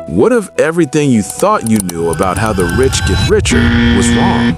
What if everything you thought you knew about how the rich get richer was wrong?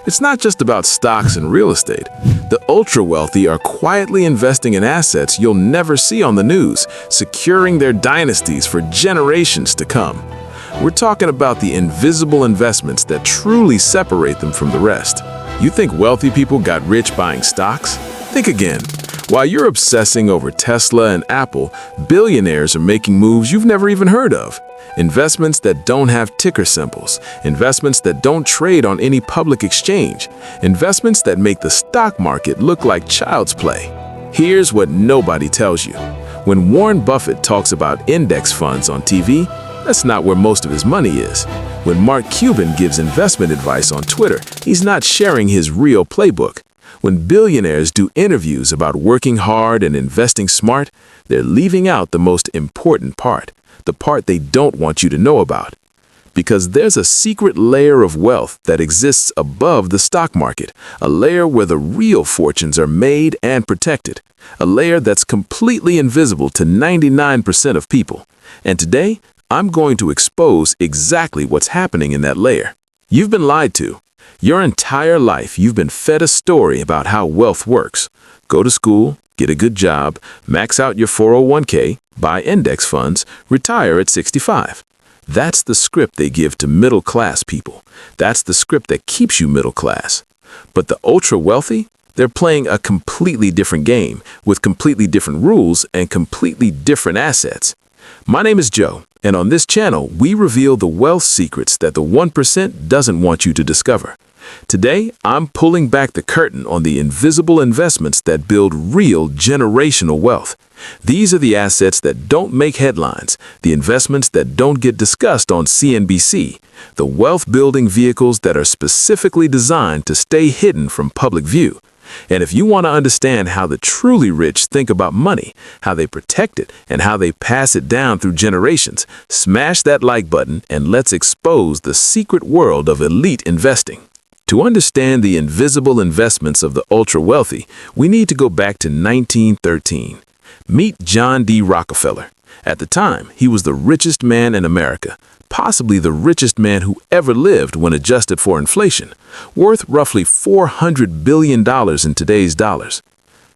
It's not just about stocks and real estate. The ultra-wealthy are quietly investing in assets you'll never see on the news, securing their dynasties for generations to come. We're talking about the invisible investments that truly separate them from the rest. You think wealthy people got rich buying stocks? Think again. While you're obsessing over Tesla and Apple, billionaires are making moves you've never even heard of. Investments that don't have ticker symbols, investments that don't trade on any public exchange, investments that make the stock market look like child's play. Here's what nobody tells you. When Warren Buffett talks about index funds on TV, that's not where most of his money is. When Mark Cuban gives investment advice on Twitter, he's not sharing his real playbook. When billionaires do interviews about working hard and investing smart, they're leaving out the most important part, the part they don't want you to know about. Because there's a secret layer of wealth that exists above the stock market, a layer where the real fortunes are made and protected, a layer that's completely invisible to 99% of people. And today, I'm going to expose exactly what's happening in that layer. You've been lied to. Your entire life, you've been fed a story about how wealth works. Go to school, get a good job, max out your 401k, buy index funds, retire at 65. That's the script they give to middle-class people. That's the script that keeps you middle class. But the ultra-wealthy, they're playing a completely different game with completely different rules and completely different assets. My name is Joe, and on this channel, we reveal the wealth secrets that the 1% doesn't want you to discover. Today, I'm pulling back the curtain on the invisible investments that build real generational wealth. These are the assets that don't make headlines, the investments that don't get discussed on CNBC, the wealth-building vehicles that are specifically designed to stay hidden from public view. And if you want to understand how the truly rich think about money, how they protect it, and how they pass it down through generations, smash that like button and let's expose the secret world of elite investing. To understand the invisible investments of the ultra-wealthy, we need to go back to 1913. Meet John D. Rockefeller. At the time, he was the richest man in America, possibly the richest man who ever lived when adjusted for inflation, worth roughly $400 billion in today's dollars.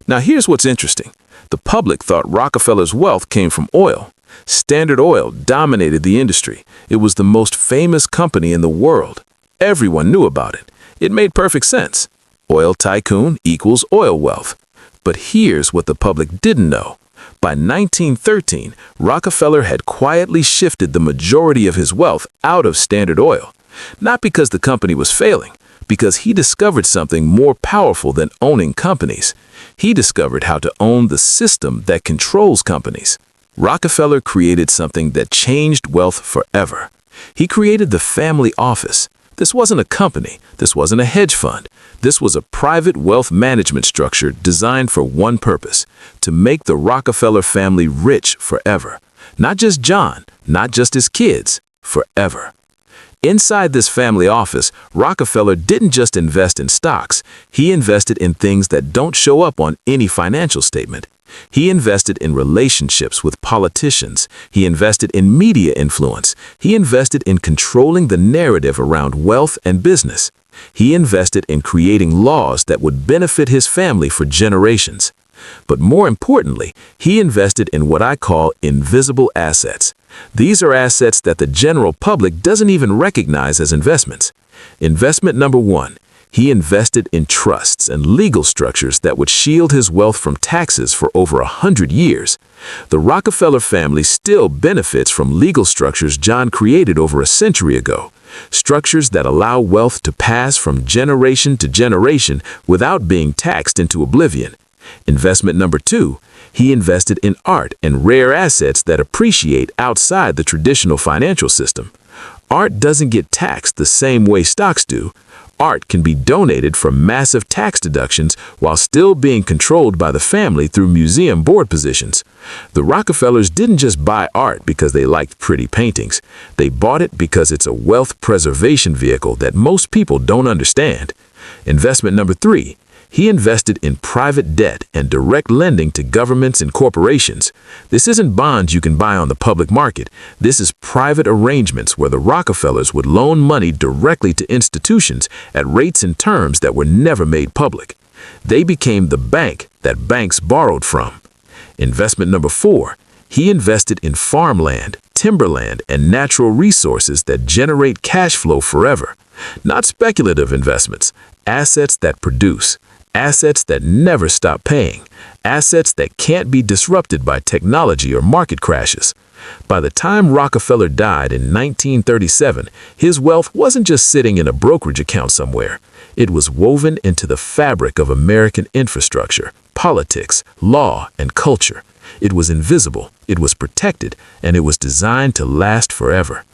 Now here's what's interesting. The public thought Rockefeller's wealth came from oil. Standard Oil dominated the industry. It was the most famous company in the world. Everyone knew about it. It made perfect sense. Oil tycoon equals oil wealth. But here's what the public didn't know. By 1913, Rockefeller had quietly shifted the majority of his wealth out of Standard Oil. Not because the company was failing, because he discovered something more powerful than owning companies. He discovered how to own the system that controls companies. Rockefeller created something that changed wealth forever. He created the family office. This wasn't a company. This wasn't a hedge fund. This was a private wealth management structure designed for one purpose, to make the Rockefeller family rich forever. Not just John, not just his kids, forever. Inside this family office, Rockefeller didn't just invest in stocks. He invested in things that don't show up on any financial statement. He invested in relationships with politicians. He invested in media influence. He invested in controlling the narrative around wealth and business. He invested in creating laws that would benefit his family for generations. But more importantly, he invested in what I call invisible assets. These are assets that the general public doesn't even recognize as investments. Investment number one. He invested in trusts and legal structures that would shield his wealth from taxes for over 100 years. The Rockefeller family still benefits from legal structures John created over a century ago. Structures that allow wealth to pass from generation to generation without being taxed into oblivion. Investment number two. He invested in art and rare assets that appreciate outside the traditional financial system. Art doesn't get taxed the same way stocks do. Art can be donated for massive tax deductions while still being controlled by the family through museum board positions. The Rockefellers didn't just buy art because they liked pretty paintings. They bought it because it's a wealth preservation vehicle that most people don't understand. Investment number three. He invested in private debt and direct lending to governments and corporations. This isn't bonds you can buy on the public market. This is private arrangements where the Rockefellers would loan money directly to institutions at rates and terms that were never made public. They became the bank that banks borrowed from. Investment number 4. He invested in farmland, timberland, and natural resources that generate cash flow forever. Not speculative investments, assets that produce, assets that never stop paying, assets that can't be disrupted by technology or market crashes. By the time Rockefeller died in 1937, his wealth wasn't just sitting in a brokerage account somewhere. It was woven into the fabric of American infrastructure, politics, law, and culture. It was invisible, it was protected, and it was designed to last forever.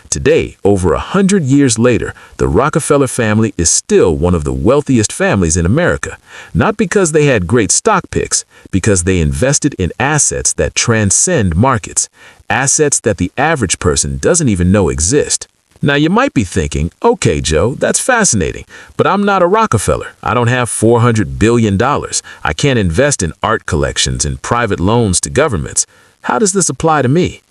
Today, over 100 years later, the Rockefeller family is still one of the wealthiest families in America, not because they had great stock picks, because they invested in assets that transcend markets, assets that the average person doesn't even know exist. Now you might be thinking, okay, Joe, that's fascinating, but I'm not a Rockefeller. I don't have $400 billion. I can't invest in art collections and private loans to governments. How does this apply to me?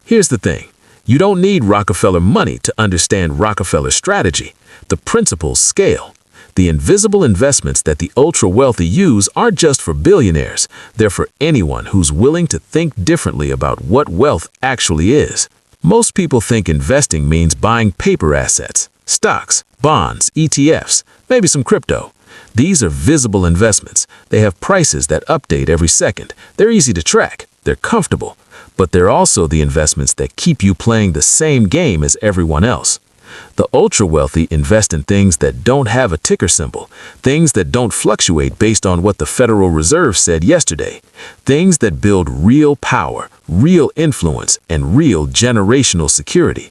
Here's the thing. You don't need Rockefeller money to understand Rockefeller strategy. The principles scale. The invisible investments that the ultra-wealthy use aren't just for billionaires. They're for anyone who's willing to think differently about what wealth actually is. Most people think investing means buying paper assets, stocks, bonds, ETFs, maybe some crypto. These are visible investments. They have prices that update every second. They're easy to track. They're comfortable. But they're also the investments that keep you playing the same game as everyone else. The ultra-wealthy invest in things that don't have a ticker symbol, things that don't fluctuate based on what the Federal Reserve said yesterday, things that build real power, real influence, and real generational security.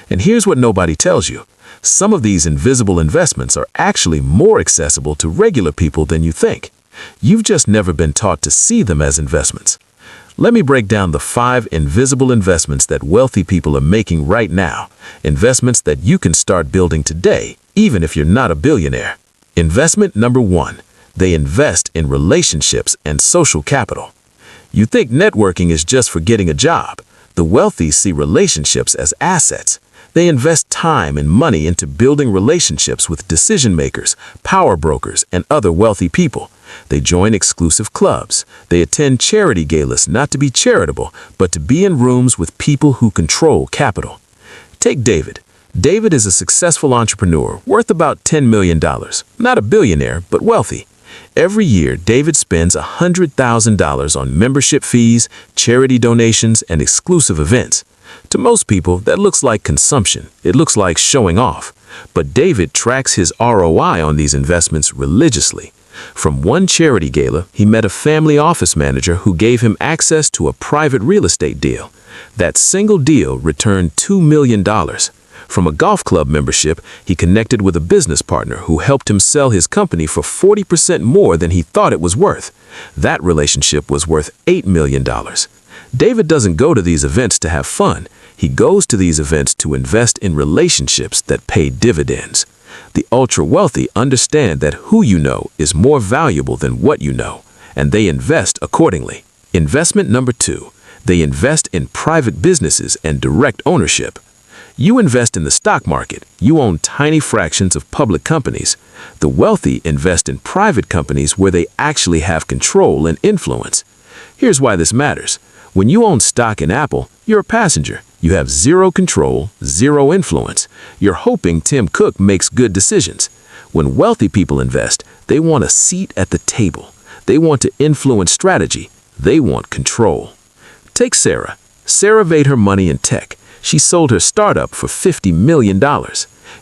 And here's what nobody tells you. Some of these invisible investments are actually more accessible to regular people than you think. You've just never been taught to see them as investments. Let me break down the 5 invisible investments that wealthy people are making right now, investments that you can start building today, even if you're not a billionaire. Investment number 1. They invest in relationships and social capital. You think networking is just for getting a job. The wealthy see relationships as assets. They invest time and money into building relationships with decision makers, power brokers, and other wealthy people. They join exclusive clubs. They attend charity galas not to be charitable, but to be in rooms with people who control capital. Take David. David is a successful entrepreneur worth about $10 million. Not a billionaire, but wealthy. Every year, David spends $100,000 on membership fees, charity donations, and exclusive events. To most people, that looks like consumption. It looks like showing off. But David tracks his ROI on these investments religiously. From one charity gala, he met a family office manager who gave him access to a private real estate deal. That single deal returned $2 million. From a golf club membership, he connected with a business partner who helped him sell his company for 40% more than he thought it was worth. That relationship was worth $8 million. David doesn't go to these events to have fun. He goes to these events to invest in relationships that pay dividends. The ultra-wealthy understand that who you know is more valuable than what you know, and they invest accordingly. Investment number 2. They invest in private businesses and direct ownership. You invest in the stock market. You own tiny fractions of public companies. The wealthy invest in private companies where they actually have control and influence. Here's why this matters. When you own stock in Apple, you're a passenger. You have zero control, zero influence. You're hoping Tim Cook makes good decisions. When wealthy people invest, they want a seat at the table. They want to influence strategy. They want control. Take Sarah. Sarah made her money in tech. She sold her startup for $50 million.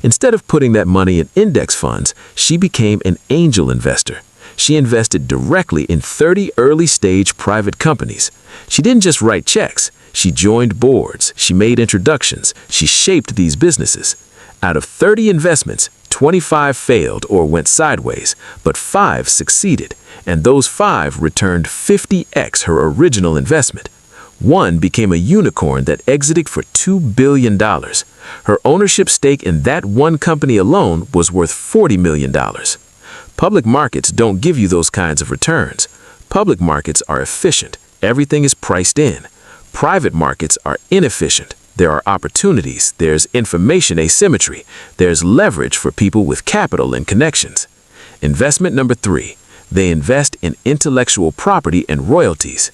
Instead of putting that money in index funds, she became an angel investor. She invested directly in 30 early-stage private companies. She didn't just write checks. She joined boards. She made introductions. She shaped these businesses. Out of 30 investments, 25 failed or went sideways, but 5 succeeded, and those 5 returned 50x her original investment. One became a unicorn that exited for $2 billion. Her ownership stake in that one company alone was worth $40 million. Public markets don't give you those kinds of returns. Public markets are efficient. Everything is priced in. Private markets are inefficient. There are opportunities, there's information asymmetry, there's leverage for people with capital and connections. Investment number 3, they invest in intellectual property and royalties.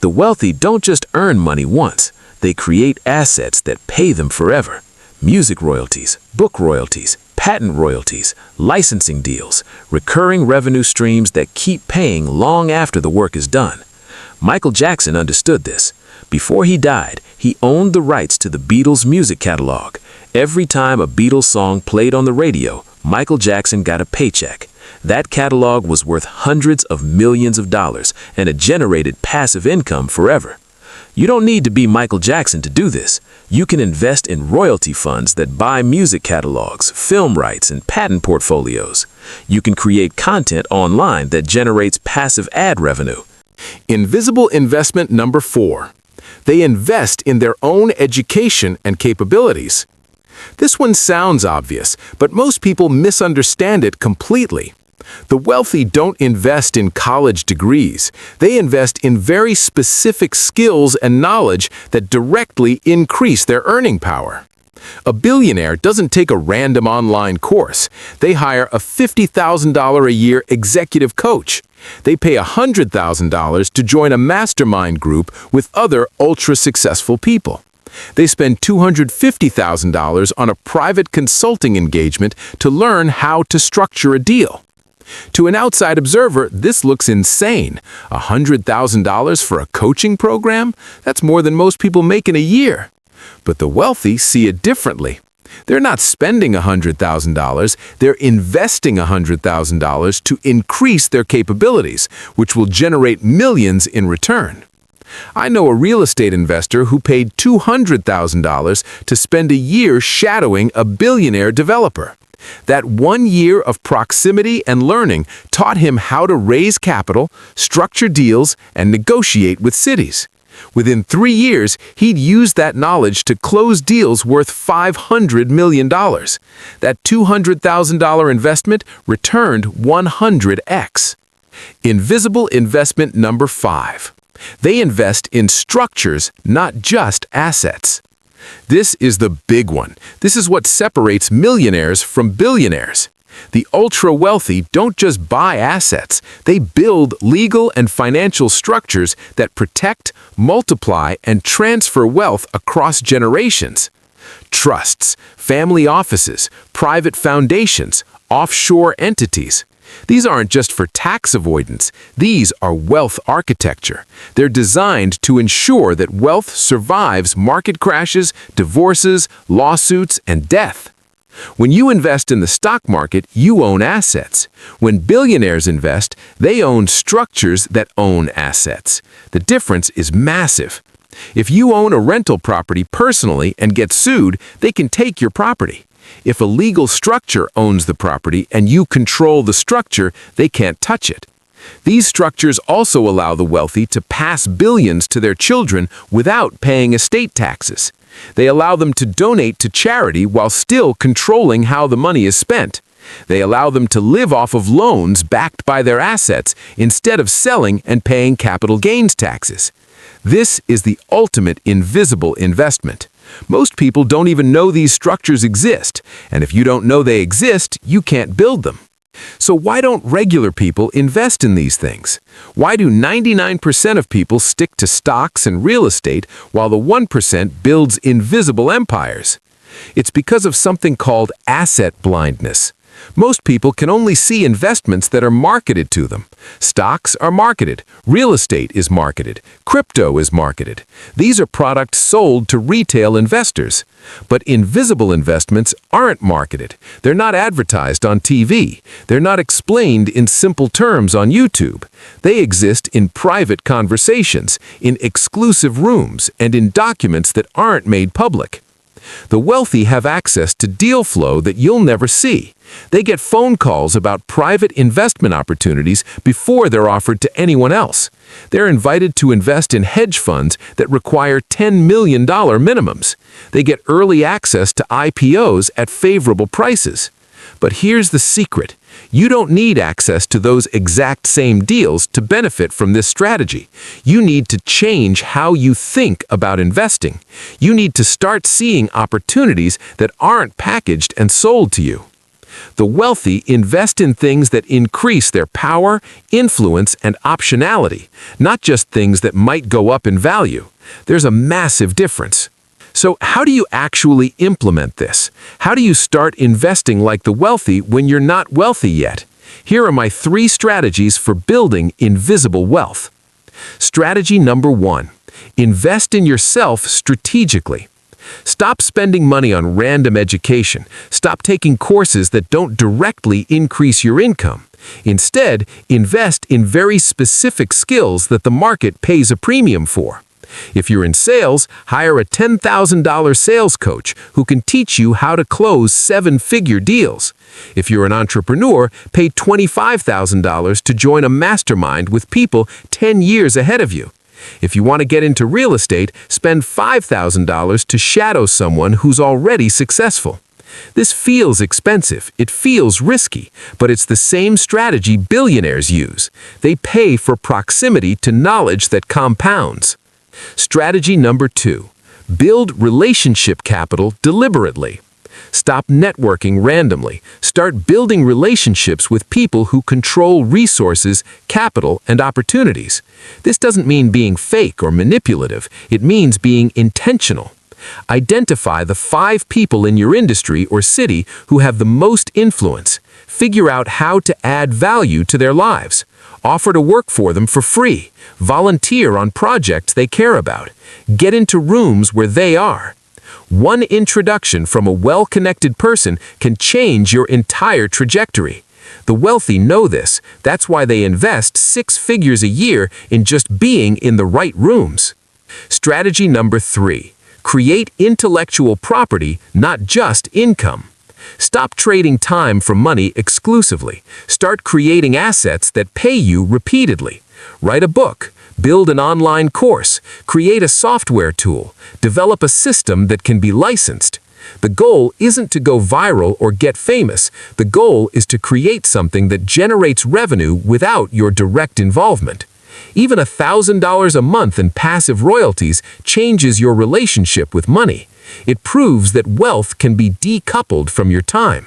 The wealthy don't just earn money once, they create assets that pay them forever. Music royalties, book royalties, patent royalties, licensing deals, recurring revenue streams that keep paying long after the work is done. Michael Jackson understood this. Before he died, he owned the rights to the Beatles' music catalog. Every time a Beatles song played on the radio, Michael Jackson got a paycheck. That catalog was worth hundreds of millions of dollars, and it generated passive income forever. You don't need to be Michael Jackson to do this. You can invest in royalty funds that buy music catalogs, film rights, and patent portfolios. You can create content online that generates passive ad revenue. Invisible investment number 4. They invest in their own education and capabilities. This one sounds obvious, but most people misunderstand it completely. The wealthy don't invest in college degrees. They invest in very specific skills and knowledge that directly increase their earning power. A billionaire doesn't take a random online course. They hire a $50,000 a year executive coach. They pay $100,000 to join a mastermind group with other ultra-successful people. They spend $250,000 on a private consulting engagement to learn how to structure a deal. To an outside observer, this looks insane. $100,000 for a coaching program? That's more than most people make in a year. But the wealthy see it differently. They're not spending $100,000, they're investing $100,000 to increase their capabilities, which will generate millions in return. I know a real estate investor who paid $200,000 to spend a year shadowing a billionaire developer. That 1 year of proximity and learning taught him how to raise capital, structure deals, and negotiate with cities. Within 3 years, he'd used that knowledge to close deals worth $500 million. That $200,000 investment returned 100x. Invisible investment number 5. They invest in structures, not just assets. This is the big one. This is what separates millionaires from billionaires. The ultra-wealthy don't just buy assets, they build legal and financial structures that protect, multiply, and transfer wealth across generations. Trusts, family offices, private foundations, offshore entities. These aren't just for tax avoidance, these are wealth architecture. They're designed to ensure that wealth survives market crashes, divorces, lawsuits, and death. When you invest in the stock market, you own assets. When billionaires invest, they own structures that own assets. The difference is massive. If you own a rental property personally and get sued, they can take your property. If a legal structure owns the property and you control the structure, they can't touch it. These structures also allow the wealthy to pass billions to their children without paying estate taxes. They allow them to donate to charity while still controlling how the money is spent. They allow them to live off of loans backed by their assets instead of selling and paying capital gains taxes. This is the ultimate invisible investment. Most people don't even know these structures exist, and if you don't know they exist, you can't build them. So why don't regular people invest in these things? Why do 99% of people stick to stocks and real estate while the 1% builds invisible empires? It's because of something called asset blindness. Most people can only see investments that are marketed to them. Stocks are marketed, real estate is marketed, crypto is marketed. These are products sold to retail investors. But invisible investments aren't marketed. They're not advertised on TV. They're not explained in simple terms on YouTube. They exist in private conversations, in exclusive rooms, and in documents that aren't made public. The wealthy have access to deal flow that you'll never see. They get phone calls about private investment opportunities before they're offered to anyone else. They're invited to invest in hedge funds that require $10 million minimums. They get early access to IPOs at favorable prices. But here's the secret. You don't need access to those exact same deals to benefit from this strategy. You need to change how you think about investing. You need to start seeing opportunities that aren't packaged and sold to you. The wealthy invest in things that increase their power, influence, and optionality, not just things that might go up in value. There's a massive difference. So how do you actually implement this? How do you start investing like the wealthy when you're not wealthy yet? Here are my 3 strategies for building invisible wealth. Strategy number 1. Invest in yourself strategically. Stop spending money on random education. Stop taking courses that don't directly increase your income. Instead, invest in very specific skills that the market pays a premium for. If you're in sales, hire a $10,000 sales coach who can teach you how to close 7-figure deals. If you're an entrepreneur, pay $25,000 to join a mastermind with people 10 years ahead of you. If you want to get into real estate, spend $5,000 to shadow someone who's already successful. This feels expensive, it feels risky, but it's the same strategy billionaires use. They pay for proximity to knowledge that compounds. Strategy number 2. Build relationship capital deliberately. Stop networking randomly. Start building relationships with people who control resources, capital, and opportunities. This doesn't mean being fake or manipulative. It means being intentional. Identify the 5 people in your industry or city who have the most influence. Figure out how to add value to their lives. Offer to work for them for free. Volunteer on projects they care about. Get into rooms where they are. One introduction from a well-connected person can change your entire trajectory. The wealthy know this. That's why they invest 6 figures a year in just being in the right rooms. Strategy number 3. Create intellectual property, not just income. Stop trading time for money exclusively. Start creating assets that pay you repeatedly. Write a book. Build an online course. Create a software tool. Develop a system that can be licensed. The goal isn't to go viral or get famous. The goal is to create something that generates revenue without your direct involvement. Even $1,000 a month in passive royalties changes your relationship with money. It proves that wealth can be decoupled from your time.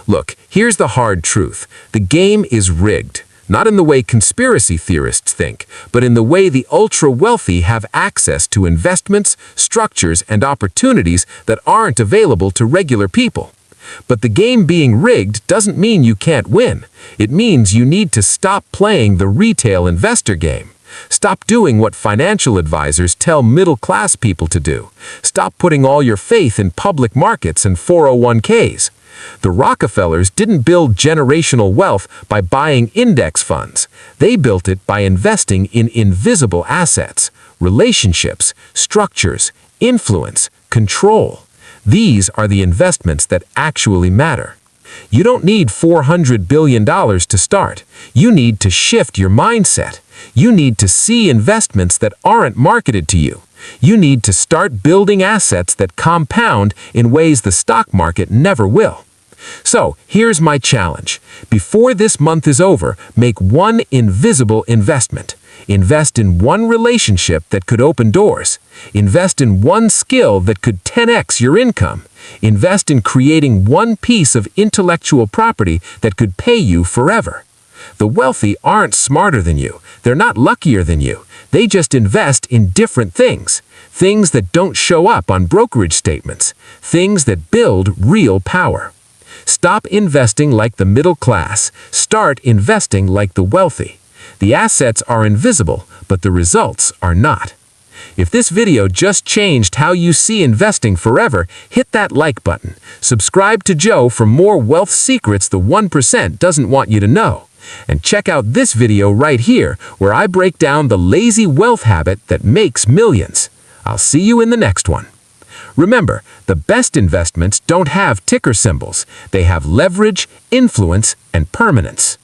Look, here's the hard truth. The game is rigged. Not in the way conspiracy theorists think, but in the way the ultra-wealthy have access to investments, structures, and opportunities that aren't available to regular people. But the game being rigged doesn't mean you can't win. It means you need to stop playing the retail investor game. Stop doing what financial advisors tell middle-class people to do. Stop putting all your faith in public markets and 401ks. The Rockefellers didn't build generational wealth by buying index funds. They built it by investing in invisible assets, relationships, structures, influence, control. These are the investments that actually matter. You don't need $400 billion to start. You need to shift your mindset. You need to see investments that aren't marketed to you. You need to start building assets that compound in ways the stock market never will. So, here's my challenge. Before this month is over, make one invisible investment. Invest in one relationship that could open doors. Invest in one skill that could 10x your income. Invest in creating one piece of intellectual property that could pay you forever. The wealthy aren't smarter than you. They're not luckier than you. They just invest in different things. Things that don't show up on brokerage statements. Things that build real power. Stop investing like the middle class. Start investing like the wealthy. The assets are invisible, but the results are not. If this video just changed how you see investing forever, hit that like button. Subscribe to Joe for more wealth secrets the 1% doesn't want you to know. And check out this video right here, where I break down the lazy wealth habit that makes millions. I'll see you in the next one. Remember, the best investments don't have ticker symbols. They have leverage, influence, and permanence.